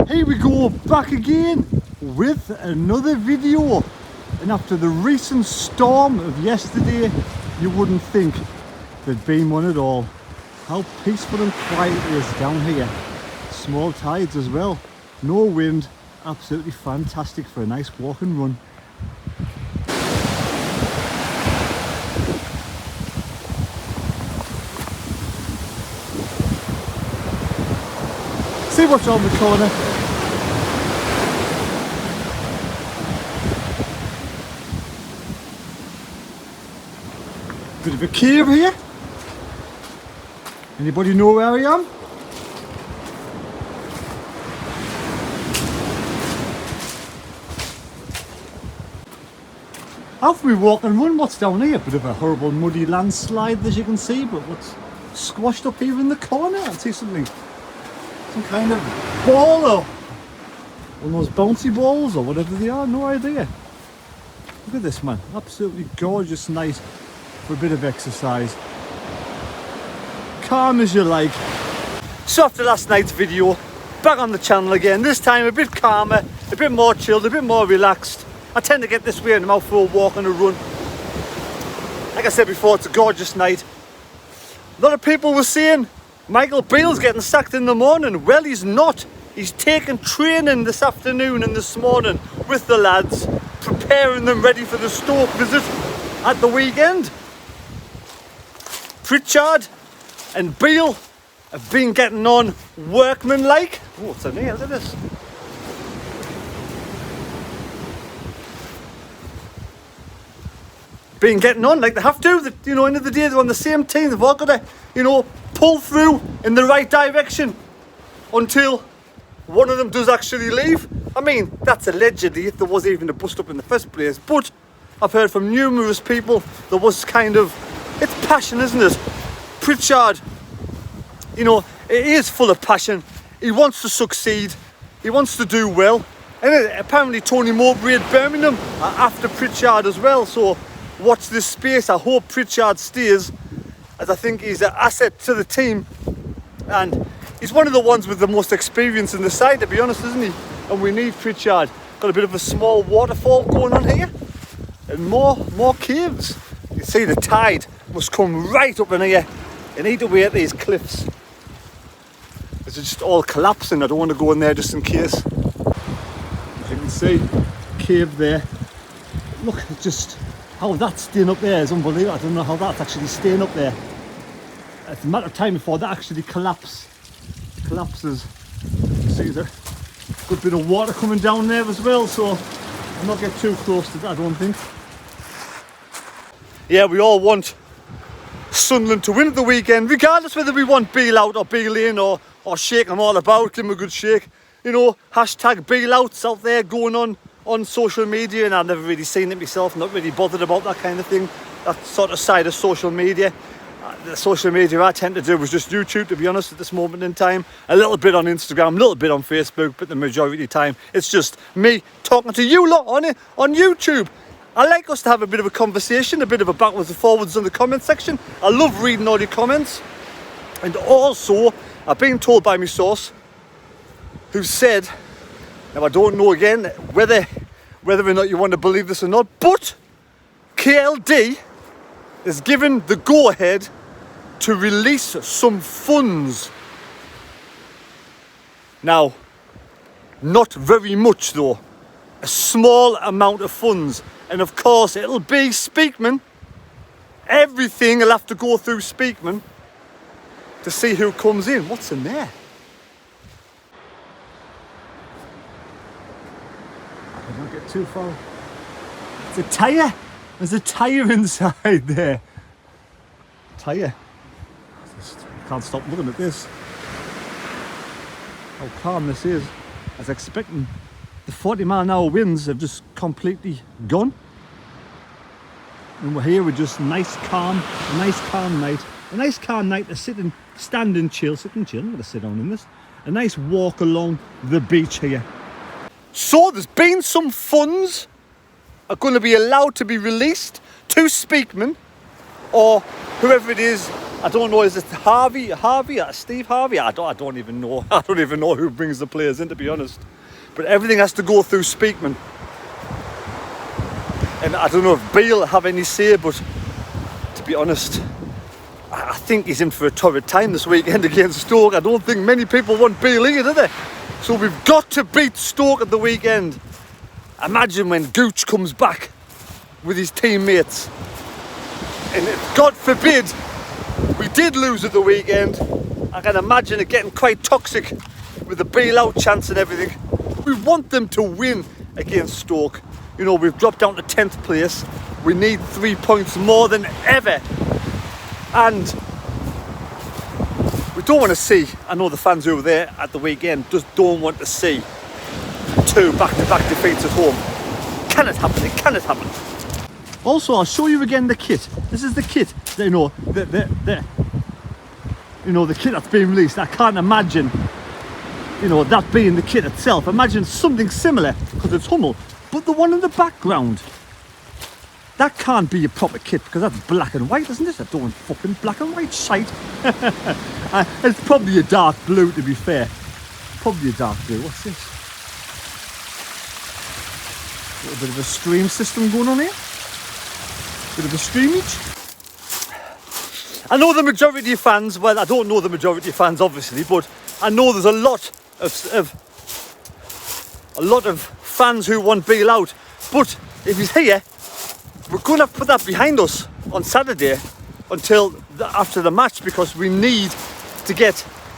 Here we go, back again with another video. And after the recent storm of yesterday, you wouldn't think there'd been one at all. How peaceful and quiet it is down here. Small tides as well, no wind, absolutely fantastic for a nice walk and run. See what's on the corner. Bit of a cave here. Anybody know where I am? After we walk and run, what's down here? Bit of a horrible muddy landslide as you can see, but what's squashed up here in the corner? I see something. Some kind of ball or one of those bouncy balls or whatever they are, no idea. Look at this, man, absolutely gorgeous night for a bit of exercise. Calm as you like. So after last night's video, back on the channel again, this time a bit calmer, a bit more chilled, a bit more relaxed. I tend to get this way and I'm out for a walk and a run. Like I said before, it's a gorgeous night. A lot of people were saying Michael Beale's getting sacked in the morning. Well, he's not. He's taken training this afternoon and this morning with the lads, preparing them ready for the Stoke visit at the weekend. Pritchard and Beale have been getting on workmanlike. Oh, it's in here, look at this. Been getting on like they have to. You know, end of the day, they're on the same team. They've all got to, you know, pull through in the right direction until one of them does actually leave. I mean, that's allegedly if there was even a bust up in the first place. But I've heard from numerous people there was kind of, it's passion, isn't it? Pritchard, you know, it is full of passion. He wants to succeed. He wants to do well. And apparently Tony Mowbray at Birmingham are after Pritchard as well. So watch this space. I hope Pritchard stays, as I think he's an asset to the team. And he's one of the ones with the most experience in the side, to be honest, isn't he? And we need Pritchard. Got a bit of a small waterfall going on here. And more caves. You see the tide must come right up in here and eat away at these cliffs. It's just all collapsing. I don't want to go in there just in case. As you can see, cave there. Look, just how that's staying up there is unbelievable. I don't know how that's actually staying up there. It's a matter of time before that actually collapses. You see the good bit of water coming down there as well, so I'll not get too close to that, I don't think. Yeah, we all want Sunderland to win at the weekend, regardless whether we want Beale out or Beale in or shake them all about, give them a good shake. You know, hashtag Beale out's out there going on social media, and I've never really seen it myself, not really bothered about that kind of thing, that sort of side of social media. The social media I tend to do is just YouTube, to be honest, at this moment in time. A little bit on Instagram, a little bit on Facebook, but the majority of the time it's just me talking to you lot on YouTube. I like us to have a bit of a conversation, a bit of a backwards and forwards in the comment section. I love reading all your comments. And also, I've been told by my source, who said, now I don't know again whether or not you want to believe this or not, but KLD is given the go-ahead to release some funds. Now, not very much though, a small amount of funds. And of course it'll be Speakman. Everything will have to go through Speakman to see who comes in. What's in there? I don't get too far. It's a tyre. There's a tyre inside there. Tyre. I can't stop looking at this. How calm this is. I was expecting the 40-mile-an-hour winds have just completely gone. And we're here with just nice calm night. A nice calm night to stand and chill. I'm going to sit down in this. A nice walk along the beach here. So there's been some funds are going to be allowed to be released to Speakman or whoever it is I don't know, is it Harvey, Steve Harvey? I don't even know. I don't even know who brings the players in, to be honest. But everything has to go through Speakman. And I don't know if Beale have any say, but to be honest, I think he's in for a torrid time this weekend against Stoke. I don't think many people want Beale here, do they? So we've got to beat Stoke at the weekend. Imagine when Gooch comes back with his teammates. And if, God forbid, we did lose at the weekend, I can imagine it getting quite toxic with the Beale out chance and everything. We want them to win against Stoke. You know, we've dropped down to 10th place. We need 3 points more than ever. And we don't want to see, I know the fans who were there at the weekend just don't want to see 2 back-to-back defeats at home. Can it happen? It cannot happen. Also, I'll show you again the kit. This is the kit, you know, the kit that's being released. I can't imagine, you know, that being the kit itself. Imagine something similar, because it's Hummel. But the one in the background, that can't be a proper kit, because that's black and white, isn't it? I don't fucking black and white shite. It's probably a dark blue, to be fair. Probably a dark blue. What's this? A little bit of a stream system going on here. Bit of a streamage. I know the majority of fans, well, I don't know the majority of fans obviously, but I know there's a lot of fans who want Beale out. But if he's here, we're going to have to put that behind us on Saturday until after the match, because we need to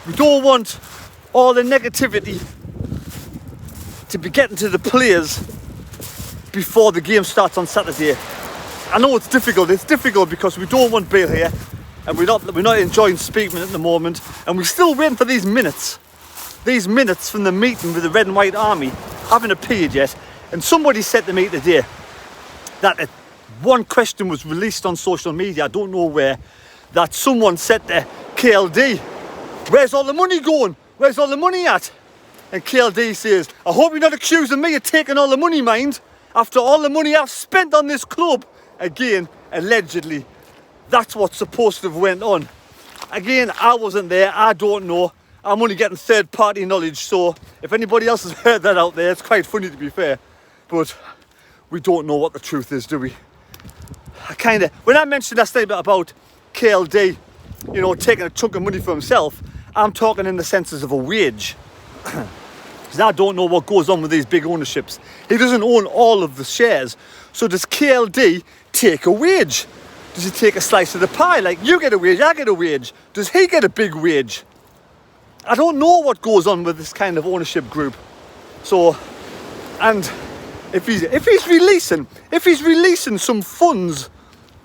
we don't want all the negativity to be getting to the players before the game starts on Saturday. I know it's difficult. It's difficult because we don't want Beale here, and we're not enjoying Speakman at the moment, and we're still waiting for these minutes from the meeting with the Red and White Army. Haven't appeared yet. And somebody said to me today that one question was released on social media, I don't know where, that someone said to KLD, "Where's all the money going? Where's all the money at?" And KLD says, "I hope you're not accusing me of taking all the money, mind, after all the money I've spent on this club." Again, allegedly, that's what's supposed to have went on. Again, I wasn't there, I don't know. I'm only getting third-party knowledge, so if anybody else has heard that out there, it's quite funny, to be fair. But we don't know what the truth is, do we? When I mentioned that statement about KLD, you know, taking a chunk of money for himself, I'm talking in the senses of a wage. Because I don't know what goes on with these big ownerships. He doesn't own all of the shares. So does KLD take a wage? Does he take a slice of the pie? Like, you get a wage, I get a wage. Does he get a big wage? I don't know what goes on with this kind of ownership group. So, and if he's releasing some funds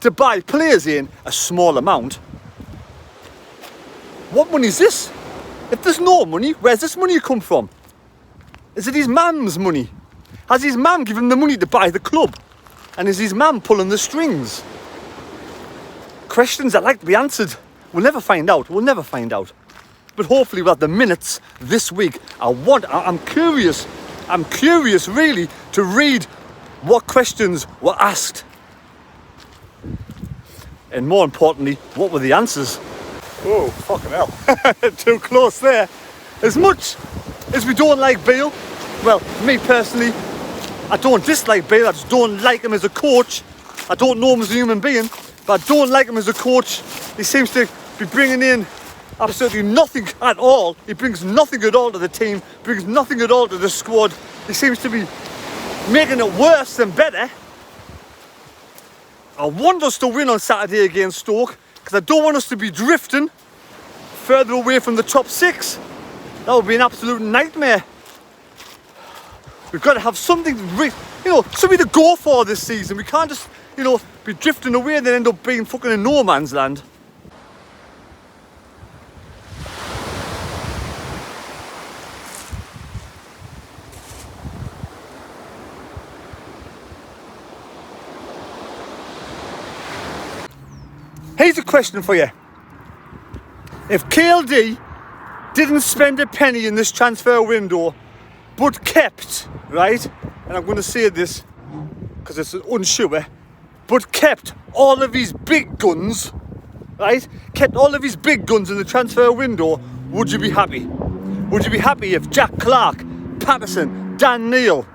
to buy players in a small amount, what money is this? If there's no money, where's this money come from? Is it his mum's money? Has his mum given him the money to buy the club? And is his mum pulling the strings? Questions that like to be answered. We'll never find out. We'll never find out. But hopefully we'll have the minutes this week. I'm curious really to read what questions were asked. And more importantly, what were the answers? Oh, fucking hell. Too close there. As much as we don't like Beale, well, me personally, I don't dislike Beale, I just don't like him as a coach. I don't know him as a human being, but I don't like him as a coach. He seems to be bringing in absolutely nothing at all. He brings nothing at all to the team, brings nothing at all to the squad. He seems to be making it worse than better. I want us to win on Saturday against Stoke, because I don't want us to be drifting further away from the top 6. That would be an absolute nightmare. We've got to have something, something to go for this season. We can't just, be drifting away and then end up being fucking in no man's land. Here's a question for you. If KLD didn't spend a penny in this transfer window, but kept, right, and I'm going to say this because it's unsure, but kept all of his big guns, right, kept all of his big guns in the transfer window, would you be happy? Would you be happy if Jack Clark, Patterson, Dan Neil,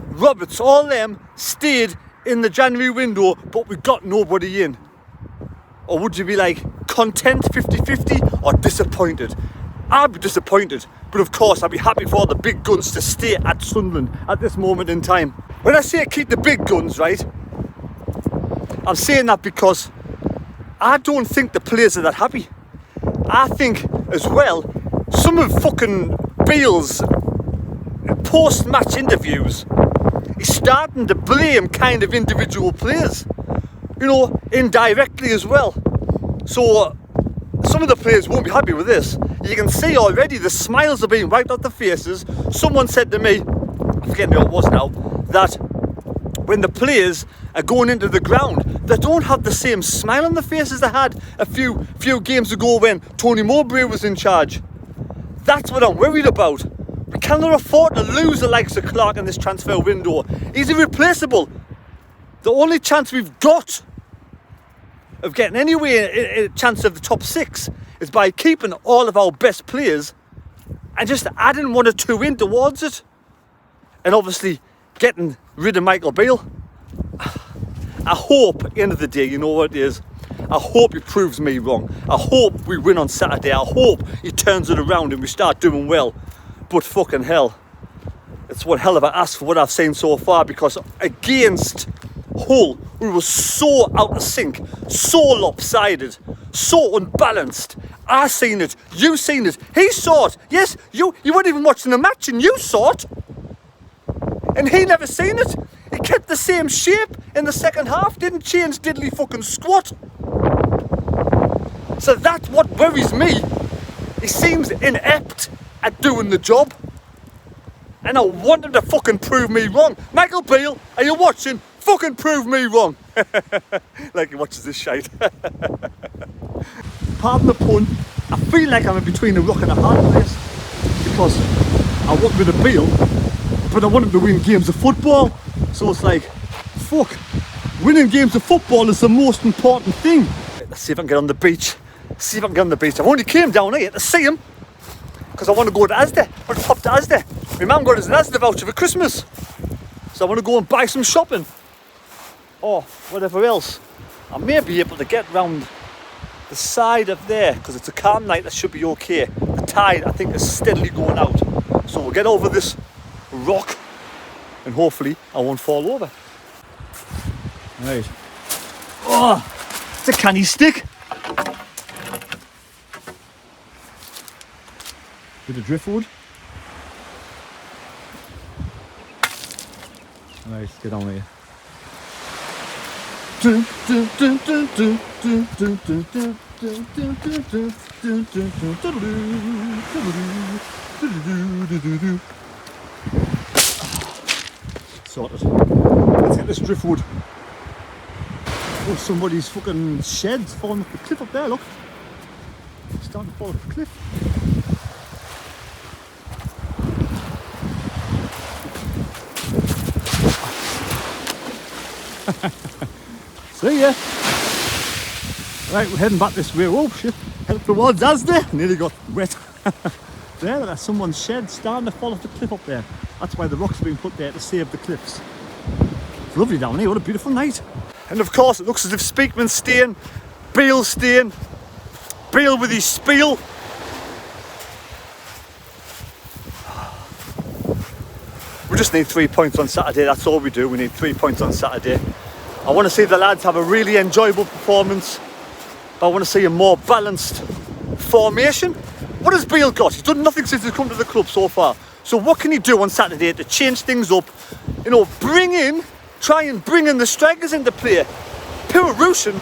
Roberts, all them stayed in the January window but we got nobody in? Or would you be like content 50-50 or disappointed? I'd be disappointed, but of course I'd be happy for all the big guns to stay at Sunderland at this moment in time. When I say keep the big guns, right, I'm saying that because I don't think the players are that happy. I think as well, some of fucking Beale's post-match interviews is starting to blame kind of individual players, you know, indirectly as well. So some of the players won't be happy with this. You can see already the smiles are being wiped off their faces. Someone said to me, I'm forgetting who it was now, that when the players are going into the ground, they don't have the same smile on their faces they had a few games ago when Tony Mowbray was in charge. That's what I'm worried about. We cannot afford to lose the likes of Clark in this transfer window. He's irreplaceable. The only chance we've got of getting anywhere a chance of the top 6 is by keeping all of our best players and just adding 1 or 2 in towards it. And obviously getting rid of Michael Beale. I hope at the end of the day, you know what it is, I hope he proves me wrong. I hope we win on Saturday. I hope he turns it around and we start doing well. But fucking hell, it's one hell of a ask for what I've seen so far, because against Hull, we were so out of sync, so lopsided, so unbalanced. I seen it, you seen it, he saw it. Yes, you weren't even watching the match and you saw it. And he never seen it. He kept the same shape in the second half, didn't change diddly fucking squat. So that's what worries me. He seems inept at doing the job. And I want him to fucking prove me wrong. Michael Beale, are you watching? Fucking prove me wrong. Like he watches this shite. Pardon the pun, I feel like I'm in between a rock and a hard place, because I want rid of Beale, but I want him to win games of football. So it's like, fuck, winning games of football is the most important thing. Let's see if I can get on the beach. See if I can get on the beach. I've only came down here to see him because I want to go to Asda. I want to pop to Asda. My mum got us an Asda voucher for Christmas, so I want to go and buy some shopping or whatever else. I may be able to get round the side of there because it's a calm night. That should be okay. The tide, I think, is steadily going out, so we'll get over this rock and hopefully I won't fall over. Right. Oh, it's a canny stick. Bit of driftwood. Right, let's get on here. Sorted. Let's get this driftwood. Oh, somebody's fucking shed's falling off the cliff up there, look. It's starting to fall off the cliff. See ya. Right, we're heading back this way. Oh shit, heading towards Asda. Nearly got wet. There, that's someone's shed starting to fall off the cliff up there. That's why the rocks are being put there to save the cliffs. It's lovely down here, what a beautiful night. And of course it looks as if Speakman's staying, Beale's staying, Beale with his spiel. We just need 3 points on Saturday, that's all we do. We need 3 points on Saturday. I want to see the lads have a really enjoyable performance, but I want to see a more balanced formation. What has Beale got? He's done nothing since he's come to the club so far. So what can he do on Saturday to change things up? You know, try and bring in the strikers into play. Erosion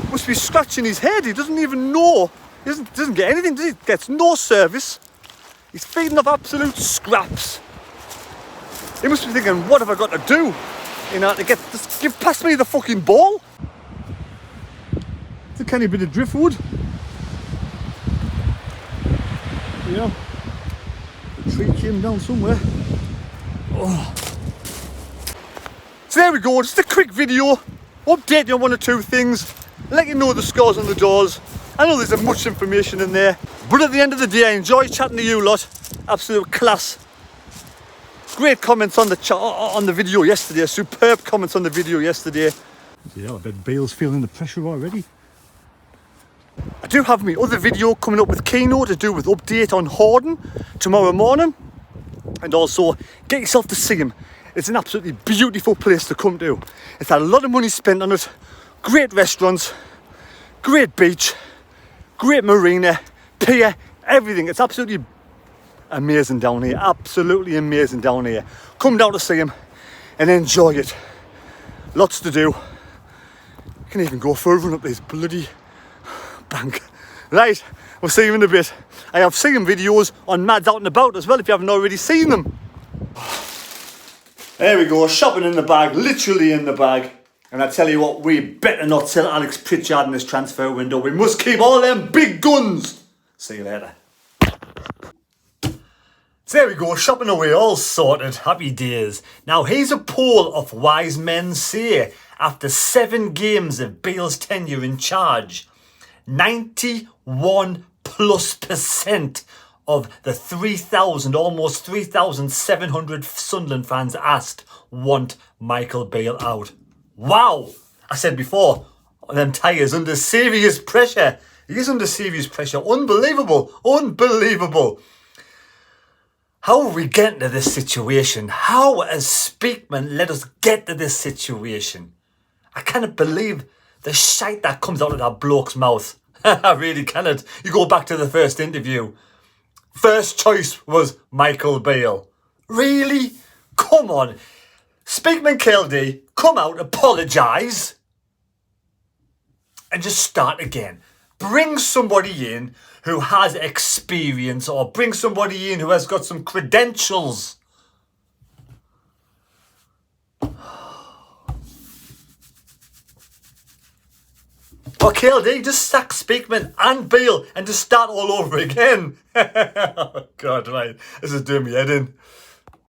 must be scratching his head. He doesn't even know. He doesn't get anything, does he? Gets no service. He's feeding off absolute scraps. He must be thinking, what have I got to do? You know, to give past me the fucking ball. It's a canny bit of driftwood. Yeah. The tree came down somewhere. Oh. So there we go, just a quick video, updating on 1 or 2 things. let you know the scores on the doors. I know there's much information in there, but at the end of the day, I enjoy chatting to you lot. Absolute class. Great comments on the video yesterday. Superb comments on the video yesterday. Yeah, I bet Beale's feeling the pressure already. I do have my other video coming up with Keno to do with update on Horden tomorrow morning. And also, get yourself to see him. It's an absolutely beautiful place to come to. It's had a lot of money spent on it. Great restaurants, great beach, great marina, pier, everything. It's absolutely amazing down here. Absolutely amazing down here. Come down to see him and enjoy it. Lots to do. You can even go for a run up this bloody bank. Right, we'll see you in a bit. I have seen videos on Mads Out and About as well if you haven't already seen them. There we go, shopping in the bag, literally in the bag. And I tell you what, we better not sell Alex Pritchard in this transfer window. We must keep all them big guns. See you later. So there we go, shopping away, all sorted, happy days. Now here's a poll of wise men say after 7 games of Beale's tenure in charge. 91+% of the 3,000, almost 3,700 Sunderland fans asked want Michael Beale out. Wow! I said before, them tyres under serious pressure. He is under serious pressure. Unbelievable. Unbelievable. How are we getting to this situation? How has Speakman let us get to this situation? I cannot believe the shite that comes out of that bloke's mouth. I really cannot. You go back to the first interview. First choice was Michael Beale. Really? Come on. Speakman Kildee, come out, apologise, and just start again. Bring somebody in who has experience, or bring somebody in who has got some credentials. Or Kildee, just sack Speakman and Beale and just start all over again. Oh God, right. This is doing me head in.